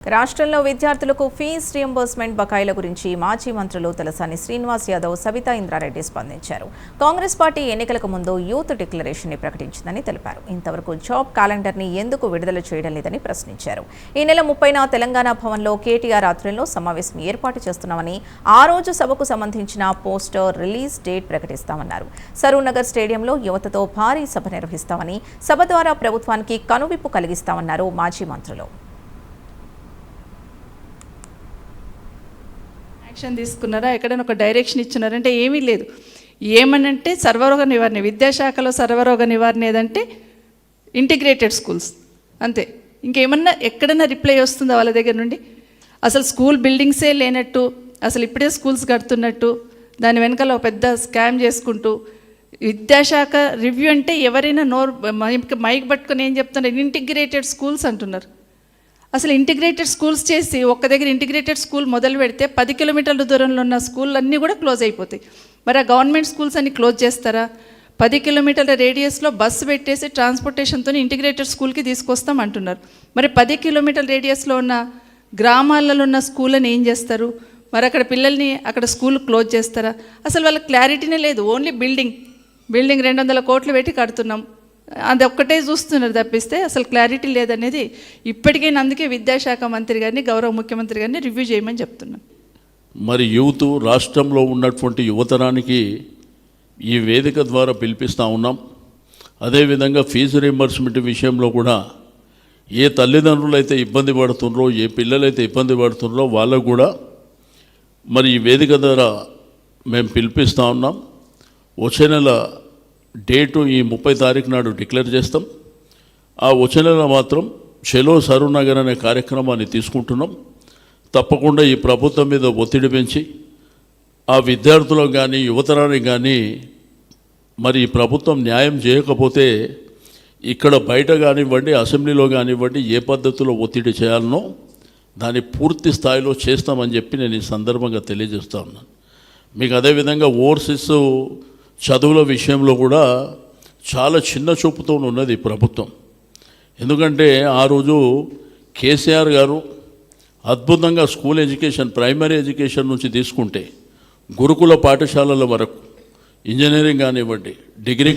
రాష్ట్రంలో విద్యార్థులకు fee reimbursement బకాయిల గురించి మాజీ మంత్రులు తలసాని శ్రీనివాస్ యాదవ్, సబితా ఇంద్రారెడ్డి స్పందించారు. కాంగ్రెస్ పార్టీ ఎన్నికలకు ముందు యూత్ డిక్లరేషన్ ని ప్రకటించిందని తెలిపారు. ఇంతవరకు జాబ్ క్యాలెండర్ ని ఎందుకు విడుదల చేయడం లేదని ప్రశ్నించారు. ఈ నెల 30న తెలంగాణ భవన్లో కేటీఆర్ ఆధ్వర్యంలో సమావేశం ఏర్పాటు చేస్తున్నామని, ఆ రోజు సభకు సంబంధించిన పోస్టర్ రిలీజ్ డేట్ ప్రకటిస్తామన్నారు. సరూనగర్ స్టేడియంలో యువతతో భారీ సభ నిర్వహిస్తామని, సభ ద్వారా ప్రభుత్వానికి కనువిప్పు కలిగిస్తామన్నారు మాజీ మంత్రులు. యాక్షన్ తీసుకున్నారా, ఎక్కడైనా ఒక డైరెక్షన్ ఇచ్చినారంటే ఏమీ లేదు. ఏమనంటే సర్వరోగ నివారణ, విద్యాశాఖలో సర్వరోగ నివారణ ఏదంటే ఇంటిగ్రేటెడ్ స్కూల్స్ అంతే. ఇంకేమన్నా ఎక్కడన్నా రిప్లై వస్తుందా వాళ్ళ దగ్గర నుండి? అసలు స్కూల్ బిల్డింగ్సే లేనట్టు, అసలు ఇప్పుడే స్కూల్స్ కడుతున్నట్టు, దాని వెనకాల ఒక పెద్ద స్కామ్ చేసుకుంటూ, విద్యాశాఖ రివ్యూ అంటే ఎవరైనా మైక్ పట్టుకొని ఏం చెప్తున్నారు, ఇంటిగ్రేటెడ్ స్కూల్స్ అంటున్నారు. అసలు ఇంటిగ్రేటెడ్ స్కూల్స్ చేసి ఒక్క దగ్గర ఇంటిగ్రేటెడ్ స్కూల్ మొదలు పెడితే 10 కిలోమీటర్ల దూరంలో ఉన్న స్కూల్ అన్నీ కూడా క్లోజ్ అయిపోతాయి. మరి ఆ గవర్నమెంట్ స్కూల్స్ అన్ని క్లోజ్ చేస్తారా? 10 కిలోమీటర్ల రేడియస్లో బస్సు పెట్టేసి ట్రాన్స్పోర్టేషన్తో ఇంటిగ్రేటెడ్ స్కూల్కి తీసుకొస్తాం అంటున్నారు. మరి 10 కిలోమీటర్ల రేడియస్లో ఉన్న గ్రామాలలో ఉన్న స్కూళ్ళని ఏం చేస్తారు? మరి అక్కడ పిల్లల్ని అక్కడ స్కూల్ క్లోజ్ చేస్తారా? అసలు వాళ్ళకి క్లారిటీనే లేదు. ఓన్లీ బిల్డింగ్ 200 కోట్లు పెట్టి కడుతున్నాం, అది ఒక్కటే చూస్తున్నారు తప్పిస్తే అసలు క్లారిటీ లేదనేది ఇప్పటికైనా. అందుకే విద్యాశాఖ మంత్రి గారిని, గౌరవ ముఖ్యమంత్రి గారిని రివ్యూ చేయమని చెప్తున్నాను. మరి యూత్ రాష్ట్రంలో ఉన్నటువంటి యువతరానికి ఈ వేదిక ద్వారా పిలిపిస్తూ ఉన్నాం. అదేవిధంగా ఫీజు రీయింబర్స్మెంట్ విషయంలో కూడా ఏ తల్లిదండ్రులు అయితే ఇబ్బంది పడుతున్నారో, ఏ పిల్లలైతే ఇబ్బంది పడుతున్నారో వాళ్ళకు కూడా మరి ఈ వేదిక ద్వారా మేము పిలిపిస్తూ ఉన్నాం. వచ్చే నెల డేటు ఈ 30 తారీఖు నాడు డిక్లేర్ చేస్తాం. ఆ వచ్చే నెల మాత్రం చలో సరూనగర్ అనే కార్యక్రమాన్ని తీసుకుంటున్నాం. తప్పకుండా ఈ ప్రభుత్వం మీద ఒత్తిడి పెంచి ఆ విద్యార్థులకు కానీ యువతరానికి కానీ మరి ఈ ప్రభుత్వం న్యాయం చేయకపోతే ఇక్కడ బయట కానివ్వండి, అసెంబ్లీలో కానివ్వండి, ఏ పద్ధతిలో ఒత్తిడి చేయాలనో దాన్ని పూర్తి స్థాయిలో చేస్తామని చెప్పి నేను ఈ సందర్భంగా తెలియజేస్తూ ఉన్నాను. మీకు అదేవిధంగా ఓవర్సీస్ చదువుల విషయంలో కూడా చాలా చిన్న చూపుతో ఉన్నది ప్రభుత్వం. ఎందుకంటే ఆ రోజు కేసీఆర్ గారు అద్భుతంగా స్కూల్ ఎడ్యుకేషన్, ప్రైమరీ ఎడ్యుకేషన్ నుంచి తీసుకుంటే గురుకుల పాఠశాలల వరకు, ఇంజనీరింగ్ కానివ్వండి, డిగ్రీ